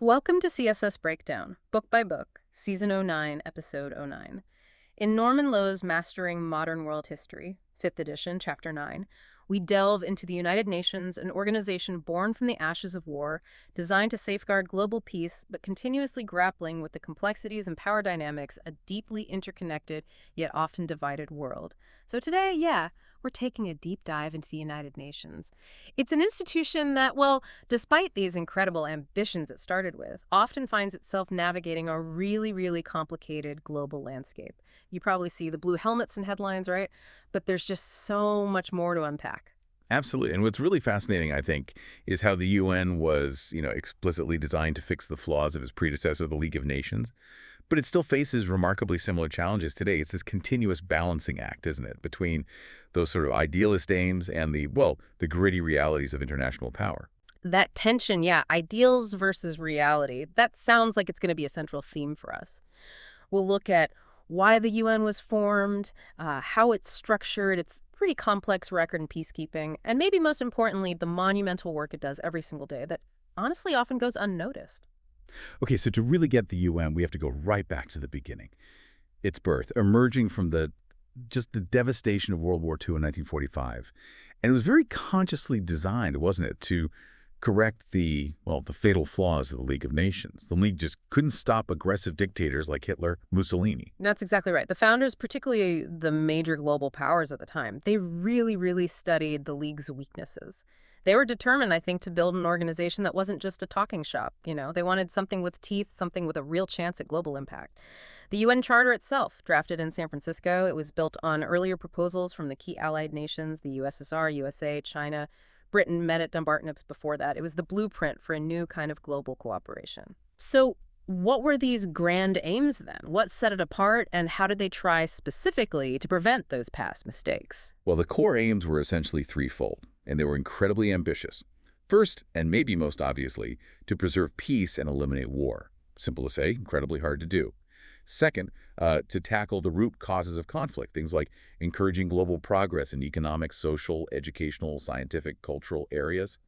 Welcome to CSS Breakdown, book by book, Season '09, Episode '09. In Norman Lowe's Mastering Modern World History, 5th edition, Chapter 9, we delve into the United Nations, an organization born from the ashes of war, designed to safeguard global peace, but continuously grappling with the complexities and power dynamics of a deeply interconnected, yet often divided world. So today, we're taking a deep dive into the United Nations. It's an institution that, well, despite these incredible ambitions it started with, often finds itself navigating a really complicated global landscape. You probably see the blue helmets in headlines, right? But there's just so much more to unpack. Absolutely. And what's really fascinating, I think, is how the UN was, explicitly designed to fix the flaws of its predecessor, the League of Nations. But it still faces remarkably similar challenges today. It's this continuous balancing act, isn't it, between those sort of idealist aims and the gritty realities of international power. That tension, ideals versus reality, that sounds like it's going to be a central theme for us. We'll look at why the UN was formed, how it's structured, its pretty complex record in peacekeeping, and maybe most importantly, the monumental work it does every single day that honestly often goes unnoticed. Okay, so to really get the UN, we have to go right back to the beginning. Its birth, emerging from just the devastation of World War II in 1945. And it was very consciously designed, wasn't it, to correct the fatal flaws of the League of Nations. The League just couldn't stop aggressive dictators like Hitler, Mussolini. That's exactly right. The founders, particularly the major global powers at the time, they really studied the League's weaknesses. They were determined, I think, to build an organization that wasn't just a talking shop. They wanted something with teeth, something with a real chance at global impact. The UN Charter itself, drafted in San Francisco, it was built on earlier proposals from the key allied nations, the USSR, USA, China. Britain met at Dumbarton before that. It was the blueprint for a new kind of global cooperation. So what were these grand aims then? What set it apart, and how did they try specifically to prevent those past mistakes? Well, the core aims were essentially threefold, and they were incredibly ambitious. First, and maybe most obviously, to preserve peace and eliminate war. Simple to say, incredibly hard to do. Second, to tackle the root causes of conflict, things like encouraging global progress in economic, social, educational, scientific, cultural areas,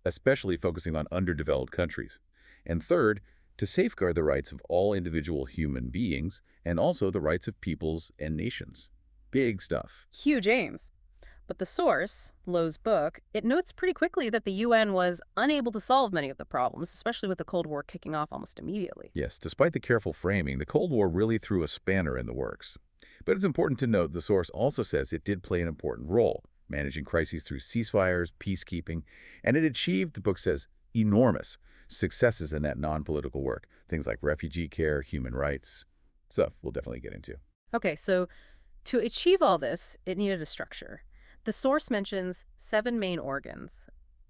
especially focusing on underdeveloped countries. And third, to safeguard the rights of all individual human beings and also the rights of peoples and nations. Big stuff. Huge aims. But the source, Lowe's book, it notes pretty quickly that the UN was unable to solve many of the problems, especially with the Cold War kicking off almost immediately. Yes, despite the careful framing, the Cold War really threw a spanner in the works. But it's important to note the source also says it did play an important role, managing crises through ceasefires, peacekeeping, and it achieved, the book says, enormous successes in that non-political work, things like refugee care, human rights, stuff we'll definitely get into. Okay, so to achieve all this, it needed a structure. The source mentions 7 main organs.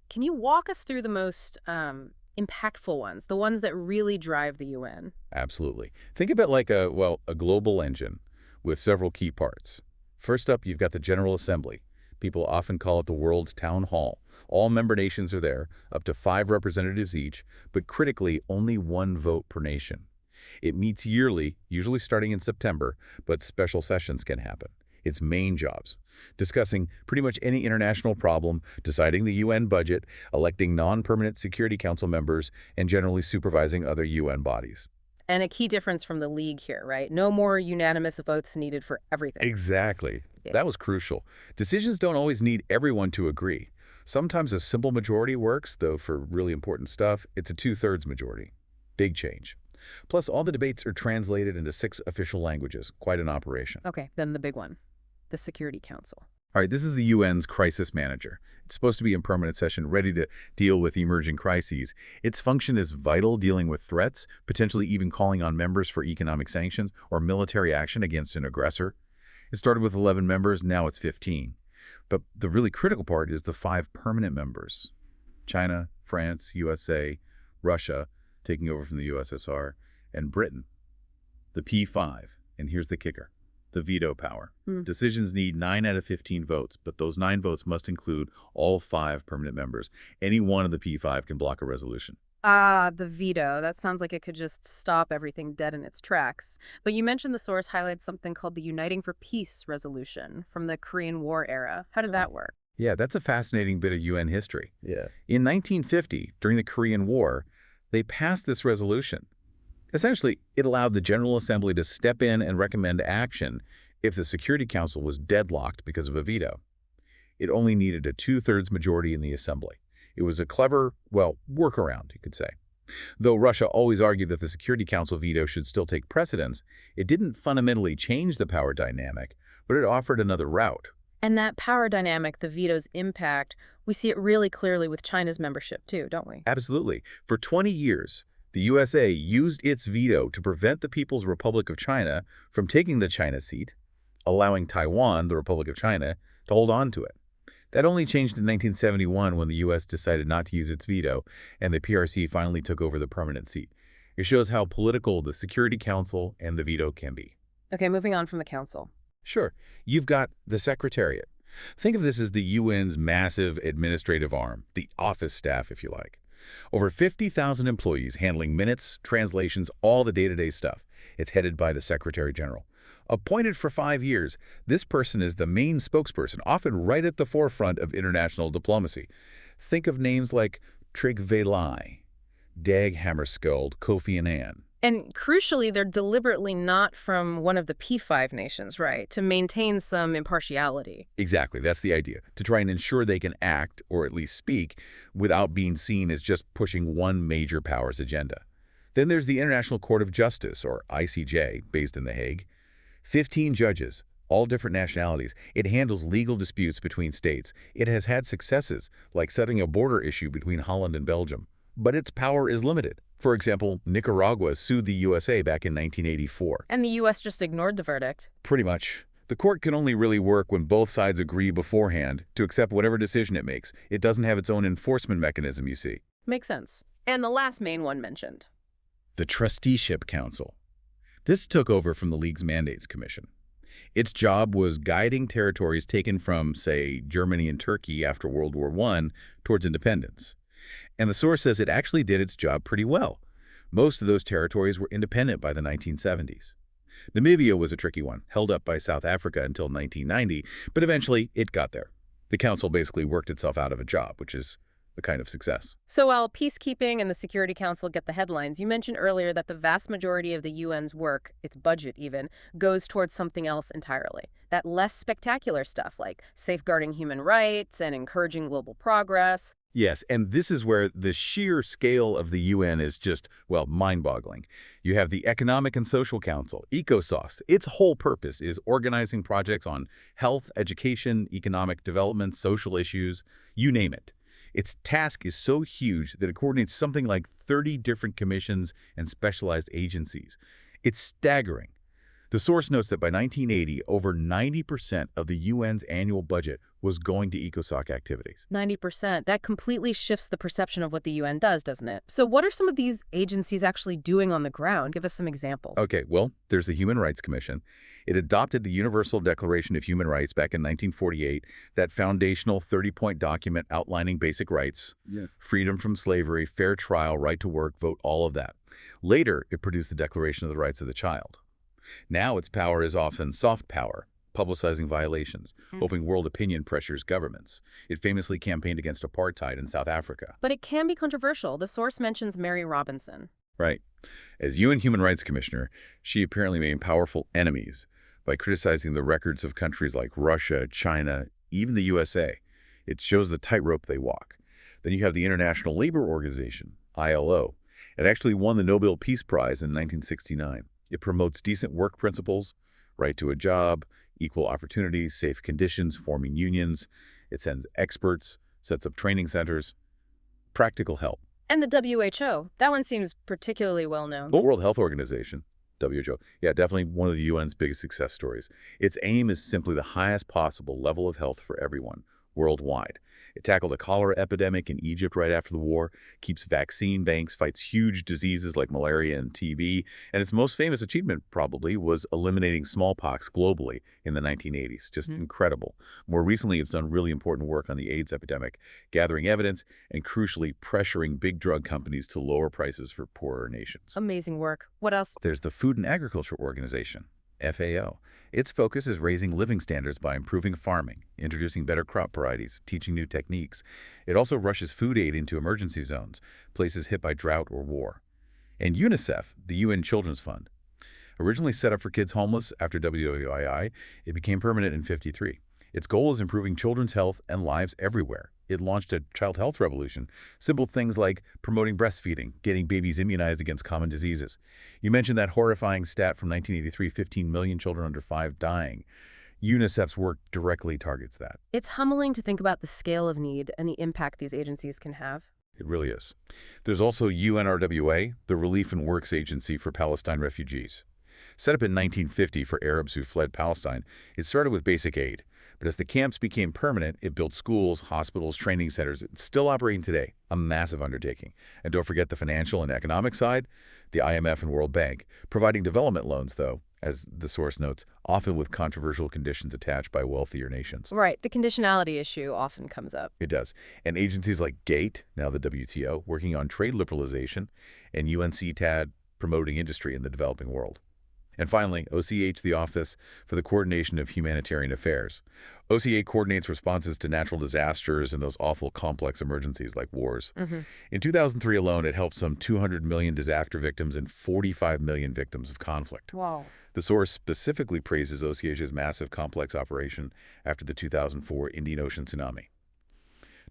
Can you walk us through the most impactful ones, the ones that really drive the UN? Absolutely. Think of it like a global engine with several key parts. First up, you've got the General Assembly. People often call it the world's town hall. All member nations are there, up to 5 representatives each, but critically, only 1 vote per nation. It meets yearly, usually starting in September, but special sessions can happen. Its main jobs: discussing pretty much any international problem, deciding the UN budget, electing non-permanent Security Council members, and generally supervising other UN bodies. And a key difference from the League here, right? No more unanimous votes needed for everything. Exactly. Yeah. That was crucial. Decisions don't always need everyone to agree. Sometimes a simple majority works, though for really important stuff, it's a 2/3 majority. Big change. Plus, all the debates are translated into 6 official languages. Quite an operation. Okay, then the big one, the Security Council. All right, this is the UN's crisis manager. It's supposed to be in permanent session, ready to deal with emerging crises. Its function is vital, dealing with threats, potentially even calling on members for economic sanctions or military action against an aggressor. It started with 11 members, now it's 15. But the really critical part is the 5 permanent members: China, France, USA, Russia, taking over from the USSR, and Britain. The P5, and here's the kicker: the veto power. Decisions need 9 out of 15 votes, but those 9 votes must include all 5 permanent members. Any one of the P5 can block a resolution. Ah, the veto. That sounds like it could just stop everything dead in its tracks. But you mentioned the source highlights something called the Uniting for Peace resolution from the Korean War era. How did that work? Yeah, that's a fascinating bit of UN history. Yeah. In 1950, during the Korean War, They passed this resolution. Essentially, it allowed the General Assembly to step in and recommend action if the Security Council was deadlocked because of a veto. It only needed a two-thirds majority in the Assembly. It was a clever, well, workaround, you could say. Though Russia always argued that the Security Council veto should still take precedence, it didn't fundamentally change the power dynamic, but it offered another route. And that power dynamic, the veto's impact, we see it really clearly with China's membership too, don't we? Absolutely. For 20 years, the USA used its veto to prevent the People's Republic of China from taking the China seat, allowing Taiwan, the Republic of China, to hold on to it. That only changed in 1971 when the U.S. decided not to use its veto, and the PRC finally took over the permanent seat. It shows how political the Security Council and the veto can be. Okay, moving on from the council. Sure, you've got the Secretariat. Think of this as the UN's massive administrative arm, the office staff, if you like. Over 50,000 employees handling minutes, translations, all the day-to-day stuff. It's headed by the Secretary General. Appointed for 5 years, this person is the main spokesperson, often right at the forefront of international diplomacy. Think of names like Trygve Lie, Dag Hammarskjöld, Kofi Annan. And crucially, they're deliberately not from one of the P5 nations, right, to maintain some impartiality. Exactly, that's the idea, to try and ensure they can act, or at least speak, without being seen as just pushing one major power's agenda. Then there's the International Court of Justice, or ICJ, based in The Hague. 15 judges, all different nationalities. It handles legal disputes between states. It has had successes, like settling a border issue between Holland and Belgium. But its power is limited. For example, Nicaragua sued the USA back in 1984. And the U.S. just ignored the verdict. Pretty much. The court can only really work when both sides agree beforehand to accept whatever decision it makes. It doesn't have its own enforcement mechanism, you see. Makes sense. And the last main one mentioned. The Trusteeship Council. This took over from the League's Mandates Commission. Its job was guiding territories taken from, say, Germany and Turkey after World War I towards independence. And the source says it actually did its job pretty well. Most of those territories were independent by the 1970s. Namibia was a tricky one, held up by South Africa until 1990, but eventually it got there. The council basically worked itself out of a job, which is the kind of success. So while peacekeeping and the Security Council get the headlines, you mentioned earlier that the vast majority of the UN's work, its budget even, goes towards something else entirely. That less spectacular stuff like safeguarding human rights and encouraging global progress. Yes, and this is where the sheer scale of the UN is just, well, mind-boggling. You have the Economic and Social Council, ECOSOC. Its whole purpose is organizing projects on health, education, economic development, social issues, you name it. Its task is so huge that it coordinates something like 30 different commissions and specialized agencies. It's staggering. The source notes that by 1980, over 90% of the UN's annual budget was going to ECOSOC activities. 90%. That completely shifts the perception of what the UN does, doesn't it? So what are some of these agencies actually doing on the ground? Give us some examples. Okay, well, there's the Human Rights Commission. It adopted the Universal Declaration of Human Rights back in 1948, that foundational 30-point document outlining basic rights, freedom from slavery, fair trial, right to work, vote, all of that. Later, it produced the Declaration of the Rights of the Child. Now its power is often soft power, publicizing violations, hoping world opinion pressures governments. It famously campaigned against apartheid in South Africa. But it can be controversial. The source mentions Mary Robinson. Right. As UN Human Rights Commissioner, she apparently made powerful enemies by criticizing the records of countries like Russia, China, even the USA. It shows the tightrope they walk. Then you have the International Labor Organization, ILO. It actually won the Nobel Peace Prize in 1969. It promotes decent work principles, right to a job, equal opportunities, safe conditions, forming unions. It sends experts, sets up training centers, practical help. And the WHO. That one seems particularly well known. The World Health Organization, WHO. Yeah, definitely one of the UN's biggest success stories. Its aim is simply the highest possible level of health for everyone, worldwide. It tackled a cholera epidemic in Egypt right after the war, keeps vaccine banks, fights huge diseases like malaria and TB, and its most famous achievement probably was eliminating smallpox globally in the 1980s. Just incredible. More recently, it's done really important work on the AIDS epidemic, gathering evidence and crucially pressuring big drug companies to lower prices for poorer nations. Amazing work. What else? There's the Food and Agriculture Organization, FAO. Its focus is raising living standards by improving farming, introducing better crop varieties, teaching new techniques. It also rushes food aid into emergency zones, places hit by drought or war. And UNICEF, the UN Children's Fund. Originally set up for kids homeless after WWII, it became permanent in '53. Its goal is improving children's health and lives everywhere. It launched a child health revolution, simple things like promoting breastfeeding, getting babies immunized against common diseases. You mentioned that horrifying stat from 1983, 15 million children under 5 dying. UNICEF's work directly targets that. It's humbling to think about the scale of need and the impact these agencies can have. It really is. There's also UNRWA, the Relief and Works Agency for Palestine Refugees. Set up in 1950 for Arabs who fled Palestine, it started with basic aid. But as the camps became permanent, it built schools, hospitals, training centers. It's still operating today, a massive undertaking. And don't forget the financial and economic side, the IMF and World Bank, providing development loans, though, as the source notes, often with controversial conditions attached by wealthier nations. Right, the conditionality issue often comes up. It does. And agencies like GATE, now the WTO, working on trade liberalization, and UNCTAD, promoting industry in the developing world. And finally, OCH, the Office for the Coordination of Humanitarian Affairs. OCA coordinates responses to natural disasters and those awful complex emergencies like wars. In 2003 alone, it helped some 200 million disaster victims and 45 million victims of conflict. Wow. The source specifically praises OCH's massive complex operation after the 2004 Indian Ocean tsunami.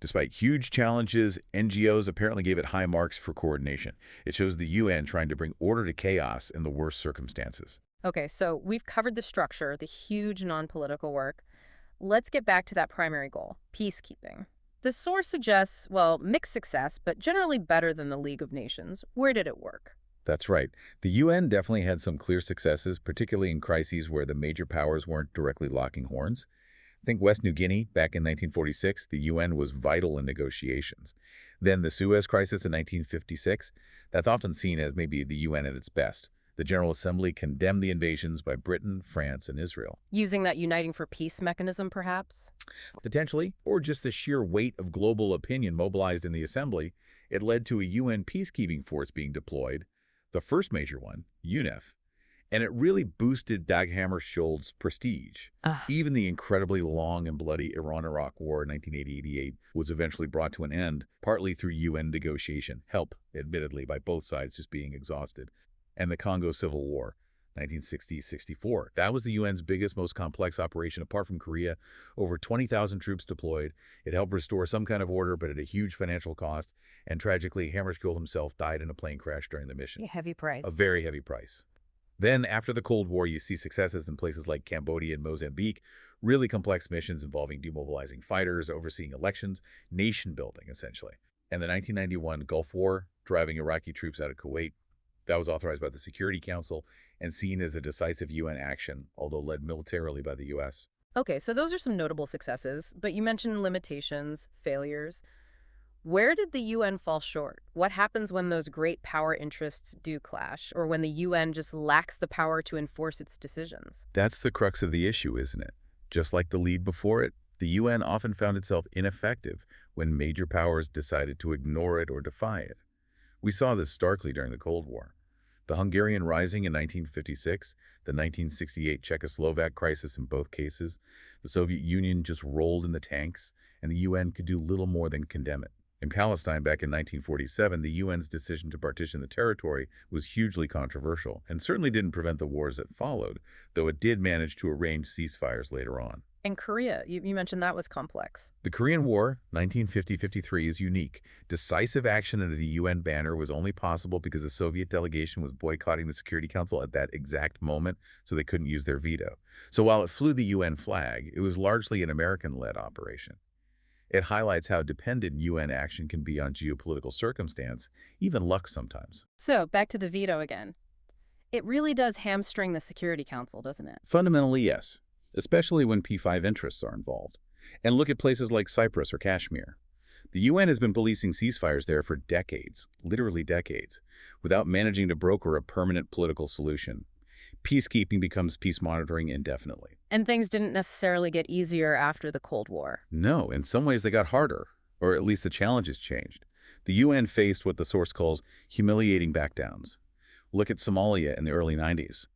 Despite huge challenges, NGOs apparently gave it high marks for coordination. It shows the UN trying to bring order to chaos in the worst circumstances. Okay, so we've covered the structure, the huge non-political work. Let's get back to that primary goal, peacekeeping. The source suggests, well, mixed success, but generally better than the League of Nations. Where did it work? That's right. The UN definitely had some clear successes, particularly in crises where the major powers weren't directly locking horns. Think West New Guinea back in 1946, the UN was vital in negotiations. Then the Suez Crisis in 1956, that's often seen as maybe the UN at its best. The General Assembly condemned the invasions by Britain, France, and Israel. Using that uniting for peace mechanism, perhaps? Potentially, or just the sheer weight of global opinion mobilized in the Assembly, it led to a UN peacekeeping force being deployed, the first major one, UNICEF. And it really boosted Dag Hammarskjöld's prestige. Even the incredibly long and bloody Iran-Iraq War in 1988 was eventually brought to an end, partly through UN negotiation, help, admittedly, by both sides just being exhausted. And the Congo Civil War, 1960-64. That was the UN's biggest, most complex operation, apart from Korea. Over 20,000 troops deployed. It helped restore some kind of order, but at a huge financial cost. And tragically, Hammarskjöld himself died in a plane crash during the mission. A heavy price. A very heavy price. Then, after the Cold War, you see successes in places like Cambodia and Mozambique, really complex missions involving demobilizing fighters, overseeing elections, nation-building, essentially. And the 1991 Gulf War, driving Iraqi troops out of Kuwait. That was authorized by the Security Council and seen as a decisive UN action, although led militarily by the U.S. Okay, so those are some notable successes, but you mentioned limitations, failures. Where did the UN fall short? What happens when those great power interests do clash, or when the UN just lacks the power to enforce its decisions? That's the crux of the issue, isn't it? Just like the lead before it, the UN often found itself ineffective when major powers decided to ignore it or defy it. We saw this starkly during the Cold War. The Hungarian Rising in 1956, the 1968 Czechoslovak crisis in both cases, the Soviet Union just rolled in the tanks, and the UN could do little more than condemn it. In Palestine back in 1947, the UN's decision to partition the territory was hugely controversial and certainly didn't prevent the wars that followed, though it did manage to arrange ceasefires later on. And Korea, you mentioned that was complex. The Korean War, 1950-53, is unique. Decisive action under the UN banner was only possible because the Soviet delegation was boycotting the Security Council at that exact moment, so they couldn't use their veto. So while it flew the UN flag, it was largely an American-led operation. It highlights how dependent UN action can be on geopolitical circumstance, even luck sometimes. So, back to the veto again. It really does hamstring the Security Council, doesn't it? Fundamentally, yes, especially when P5 interests are involved. And look at places like Cyprus or Kashmir. The UN has been policing ceasefires there for decades, literally decades, without managing to broker a permanent political solution. Peacekeeping becomes peace monitoring indefinitely. And things didn't necessarily get easier after the Cold War. No, in some ways they got harder, or at least the challenges changed. The UN faced what the source calls humiliating backdowns. Look at Somalia in the early 90s.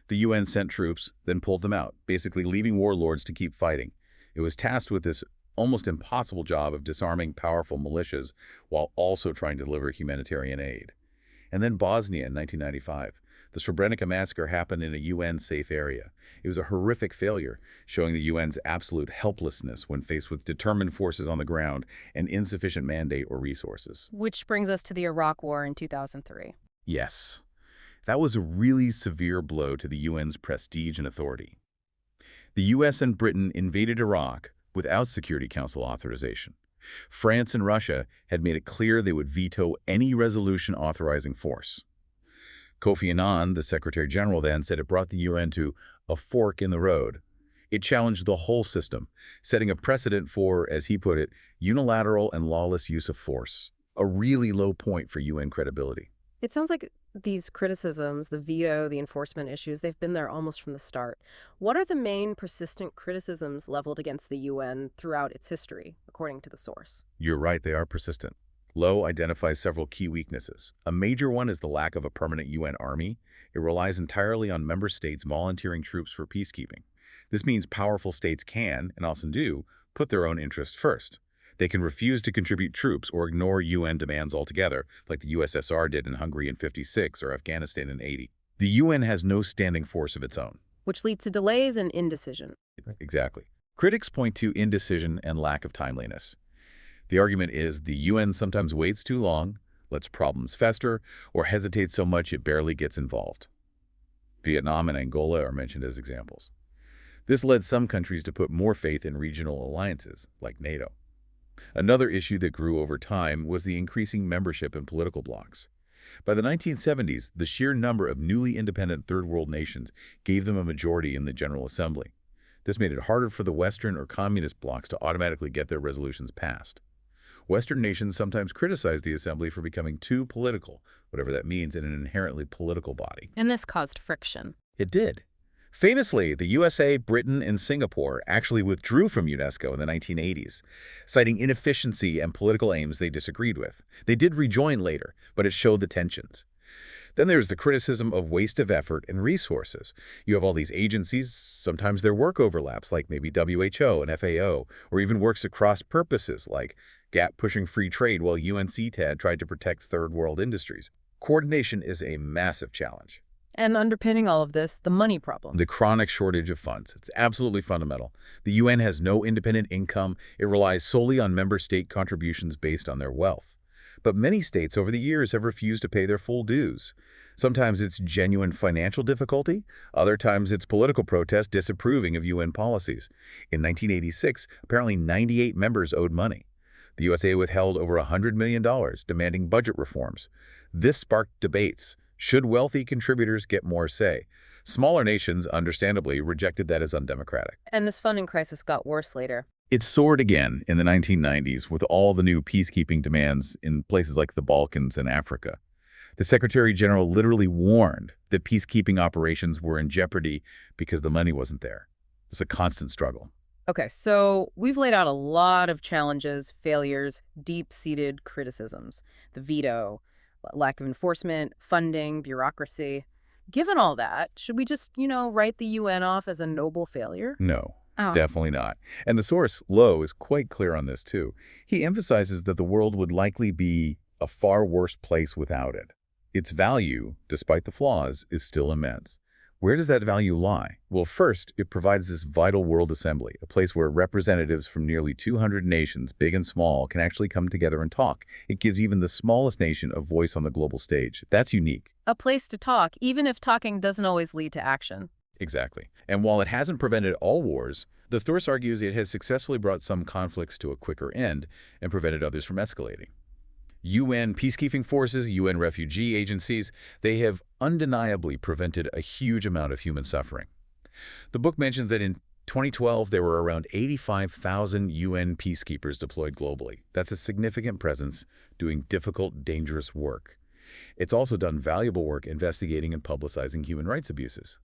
The UN sent troops, then pulled them out, basically leaving warlords to keep fighting. It was tasked with this almost impossible job of disarming powerful militias while also trying to deliver humanitarian aid. And then Bosnia in 1995. The Srebrenica massacre happened in a UN-safe area. It was a horrific failure, showing the UN's absolute helplessness when faced with determined forces on the ground and insufficient mandate or resources. Which brings us to the Iraq War in 2003. Yes, that was a really severe blow to the UN's prestige and authority. The US and Britain invaded Iraq without Security Council authorization. France and Russia had made it clear they would veto any resolution authorizing force. Kofi Annan, the Secretary General, then said it brought the UN to a fork in the road. It challenged the whole system, setting a precedent for, as he put it, unilateral and lawless use of force, a really low point for UN credibility. It sounds like these criticisms, the veto, the enforcement issues, they've been there almost from the start. What are the main persistent criticisms leveled against the UN throughout its history, according to the source? You're right, they are persistent. Lowe identifies several key weaknesses. A major one is the lack of a permanent UN army. It relies entirely on member states volunteering troops for peacekeeping. This means powerful states can, and often do, put their own interests first. They can refuse to contribute troops or ignore UN demands altogether, like the USSR did in Hungary in '56 or Afghanistan in '80. The UN has no standing force of its own. Which leads to delays and indecision. Exactly. Critics point to indecision and lack of timeliness. The argument is the UN sometimes waits too long, lets problems fester, or hesitates so much it barely gets involved. Vietnam and Angola are mentioned as examples. This led some countries to put more faith in regional alliances, like NATO. Another issue that grew over time was the increasing membership in political blocs. By the 1970s, the sheer number of newly independent Third World nations gave them a majority in the General Assembly. This made it harder for the Western or communist blocs to automatically get their resolutions passed. Western nations sometimes criticize the Assembly for becoming too political, whatever that means in an inherently political body. And this caused friction. It did. Famously, the USA, Britain, and Singapore actually withdrew from UNESCO in the 1980s, citing inefficiency and political aims they disagreed with. They did rejoin later, but it showed the tensions. Then there's the criticism of waste of effort and resources. You have all these agencies, sometimes their work overlaps, like maybe WHO and FAO, or even works across purposes, like GATT pushing free trade while UNCTAD tried to protect third world industries. Coordination is a massive challenge. And underpinning all of this, the money problem. The chronic shortage of funds. It's absolutely fundamental. The UN has no independent income. It relies solely on member state contributions based on their wealth. But many states over the years have refused to pay their full dues. Sometimes it's genuine financial difficulty. Other times it's political protest disapproving of UN policies. In 1986, apparently 98 members owed money. The USA withheld over $100 million, demanding budget reforms. This sparked debates. Should wealthy contributors get more say? Smaller nations, understandably, rejected that as undemocratic. And this funding crisis got worse later. It soared again in the 1990s with all the new peacekeeping demands in places like the Balkans and Africa. The Secretary General literally warned that peacekeeping operations were in jeopardy because the money wasn't there. It's a constant struggle. Okay, so we've laid out a lot of challenges, failures, deep-seated criticisms, the veto, lack of enforcement, funding, bureaucracy. Given all that, should we just, write the UN off as a noble failure? No. Definitely not. And the source, Lowe, is quite clear on this, too. He emphasizes that the world would likely be a far worse place without it. Its value, despite the flaws, is still immense. Where does that value lie? Well, first, it provides this vital world assembly, a place where representatives from nearly 200 nations, big and small, can actually come together and talk. It gives even the smallest nation a voice on the global stage. That's unique. A place to talk, even if talking doesn't always lead to action. Exactly. And while it hasn't prevented all wars, the source argues it has successfully brought some conflicts to a quicker end and prevented others from escalating. UN peacekeeping forces, UN refugee agencies, they have undeniably prevented a huge amount of human suffering. The book mentions that in 2012, there were around 85,000 UN peacekeepers deployed globally. That's a significant presence doing difficult, dangerous work. It's also done valuable work investigating and publicizing human rights abuses,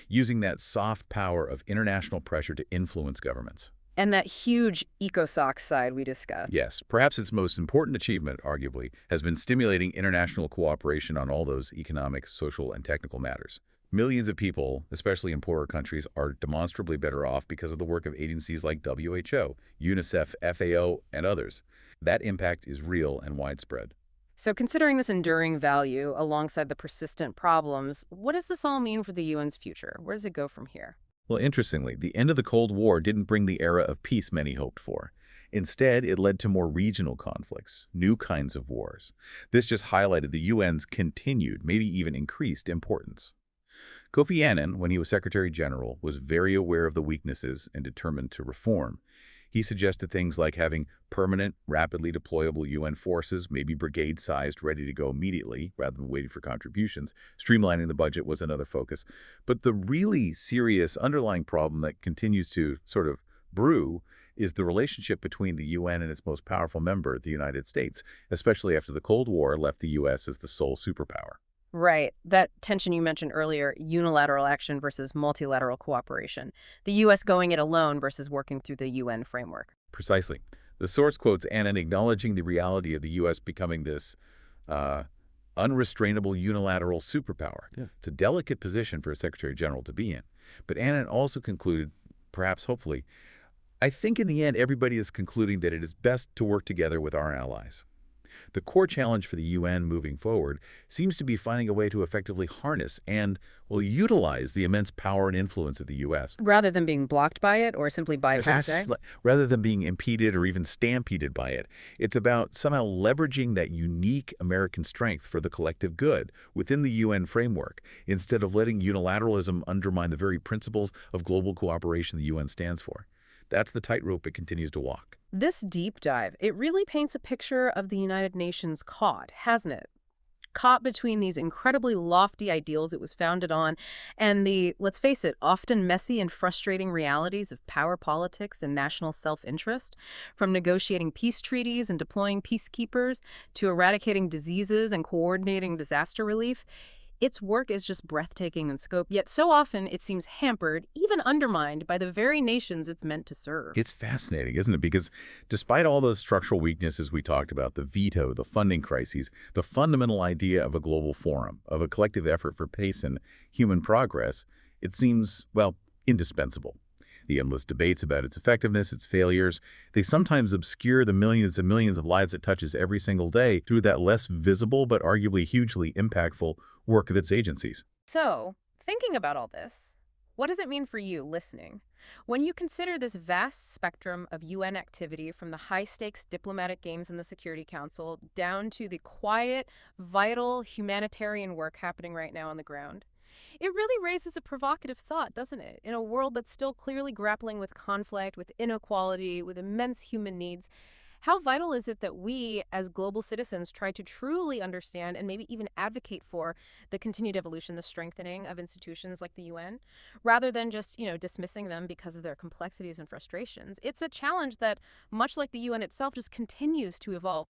using that soft power of international pressure to influence governments. And that huge ECOSOC side we discussed. Yes, perhaps its most important achievement, arguably, has been stimulating international cooperation on all those economic, social, and technical matters. Millions of people, especially in poorer countries, are demonstrably better off because of the work of agencies like WHO, UNICEF, FAO, and others. That impact is real and widespread. So considering this enduring value alongside the persistent problems, what does this all mean for the UN's future? Where does it go from here? Well, interestingly, the end of the Cold War didn't bring the era of peace many hoped for. Instead, it led to more regional conflicts, new kinds of wars. This just highlighted the UN's continued, maybe even increased importance. Kofi Annan, when he was Secretary General, was very aware of the weaknesses and determined to reform. He suggested things like having permanent, rapidly deployable UN forces, maybe brigade-sized, ready to go immediately, rather than waiting for contributions. Streamlining the budget was another focus. But the really serious underlying problem that continues to sort of brew is the relationship between the UN and its most powerful member, the United States, especially after the Cold War left the U.S. as the sole superpower. Right. That tension you mentioned earlier, unilateral action versus multilateral cooperation. The U.S. going it alone versus working through the UN framework. Precisely. The source quotes Annan acknowledging the reality of the U.S. becoming this unrestrainable unilateral superpower. Yeah. It's a delicate position for a Secretary General to be in. But Annan also concluded, perhaps hopefully, I think in the end everybody is concluding that it is best to work together with our allies. The core challenge for the UN moving forward seems to be finding a way to effectively harness and, well, utilize the immense power and influence of the U.S. Rather than being blocked by it or simply by it per se? Rather than being impeded or even stampeded by it. It's about somehow leveraging that unique American strength for the collective good within the UN framework, instead of letting unilateralism undermine the very principles of global cooperation the UN stands for. That's the tightrope it continues to walk. This deep dive, it really paints a picture of the United Nations caught, hasn't it? Caught between these incredibly lofty ideals it was founded on and the, let's face it, often messy and frustrating realities of power politics and national self-interest, from negotiating peace treaties and deploying peacekeepers to eradicating diseases and coordinating disaster relief. Its work is just breathtaking in scope, yet so often it seems hampered, even undermined, by the very nations it's meant to serve. It's fascinating, isn't it? Because despite all those structural weaknesses we talked about, the veto, the funding crises, the fundamental idea of a global forum, of a collective effort for peace and human progress, it seems, well, indispensable. The endless debates about its effectiveness, its failures, they sometimes obscure the millions and millions of lives it touches every single day through that less visible but arguably hugely impactful work of its agencies. So, thinking about all this, what does it mean for you listening? When you consider this vast spectrum of UN activity, from the high-stakes diplomatic games in the Security Council down to the quiet, vital humanitarian work happening right now on the ground, it really raises a provocative thought, doesn't it? In a world that's still clearly grappling with conflict, with inequality, with immense human needs, how vital is it that we, as global citizens, try to truly understand and maybe even advocate for the continued evolution, the strengthening of institutions like the UN, rather than just, dismissing them because of their complexities and frustrations? It's a challenge that, much like the UN itself, just continues to evolve.